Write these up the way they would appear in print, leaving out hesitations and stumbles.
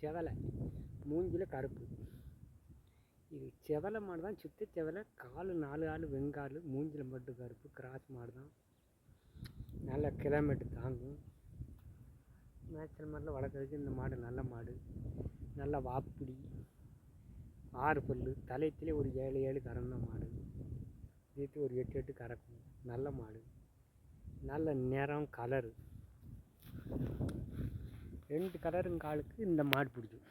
செவலை, மூஞ்சில் கருப்பு. இது செவலை மாடு தான், சுத்த செவலை. காலு 4 ஆள் வெங்கால், மூஞ்சில் மட்டும் கருப்பு. கிராஸ் மாடு தான், நல்ல கிலோமீட்டர் தாங்கும். மேய்ச்சல் மாடில் வளர்க்குறதுக்கு இந்த மாடு நல்ல மாடு. நல்ல வாப்புடி, 6 பல்லு, தலையத்திலே ஒரு 7 கறந்த மாடு. இதுக்கு ஒரு 8 கறக்கும். நல்ல மாடு, நல்ல நிறம், கலரு. 2 கலருங்காலுக்கு இந்த மாடு பிடிக்கும்.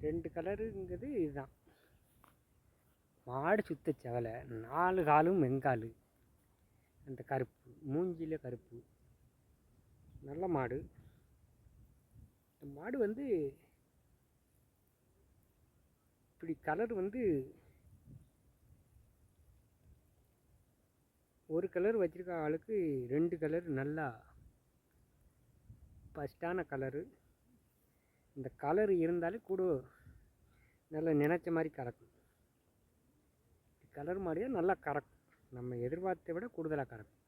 2 கலருங்கிறது இதுதான். மாடு சுத்த செவலை, 4 காலும் வெங்கால், அந்த கருப்பு, மூஞ்சியில் கருப்பு. நல்ல மாடு. இந்த மாடு வந்து இப்படி கலர் வந்து ஒரு கலர் வச்சுருக்க ஆளுக்கு 2 கலர் நல்லா ஃபஸ்ட்டான கலரு. இந்த கலர் இருந்தாலே கூட நல்லா நினச்ச மாதிரி கறக்கும். கலர் மாடியாக நல்லா கறக்கும். நம்ம எதிர்பார்த்த விட கூடுதலாக கறக்கும்.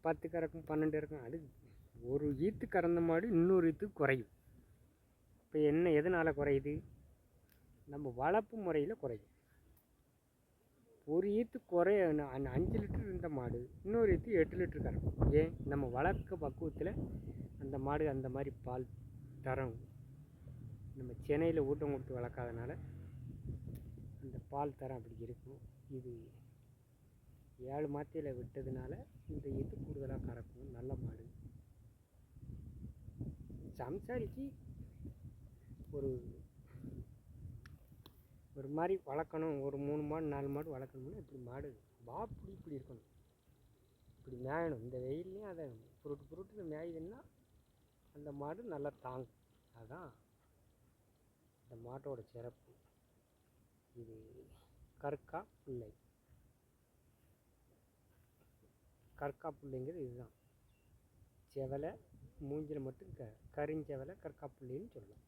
10 கறக்கும், 12 கறக்கும். அது ஒரு ஈத்து கறந்த மாடு இன்னொரு ஈத்துக்கு குறையும். இப்போ என்ன எதனால் குறையுது? நம்ம வளர்ப்பு முறையில் குறையும். ஒரு ஈத்து குறைய 5 லிட்டர் இருந்த மாடு இன்னொரு ஈத்து 8 லிட்டர் கறக்கும். ஏன்? நம்ம வளர்க்க பக்குவத்தில் அந்த மாடு அந்த மாதிரி பால் தரம். நம்ம சென்னையில் ஊட்டம் கொடுத்து வளர்க்காதனால அந்த பால் தரம் அப்படி இருக்கும். இது 7 மாத்தையில் விட்டதுனால இந்த ஈத்து கூடுதலாக கறக்கும். நல்ல மாடு. சம்சாரிக்கு ஒரு மாதிரி வளர்க்கணும், ஒரு 3 மாடு 4 மாடு வளர்க்கணும்னா இப்படி மாடு வாப்புடி இப்படி இருக்கணும். இப்படி மேயணும். இந்த வெயில்லையும் அதை புருட்டு மேயுதுன்னா அந்த மாடு நல்லா தாங்கும். அதுதான் இந்த மாட்டோட சிறப்பு. இது கற்கா பிள்ளை. கற்கா பிள்ளைங்கிறது இதுதான். செவலை, மூஞ்சில் மட்டும் கரிஞ்செவலை கற்கா பிள்ளைன்னு சொல்லலாம்.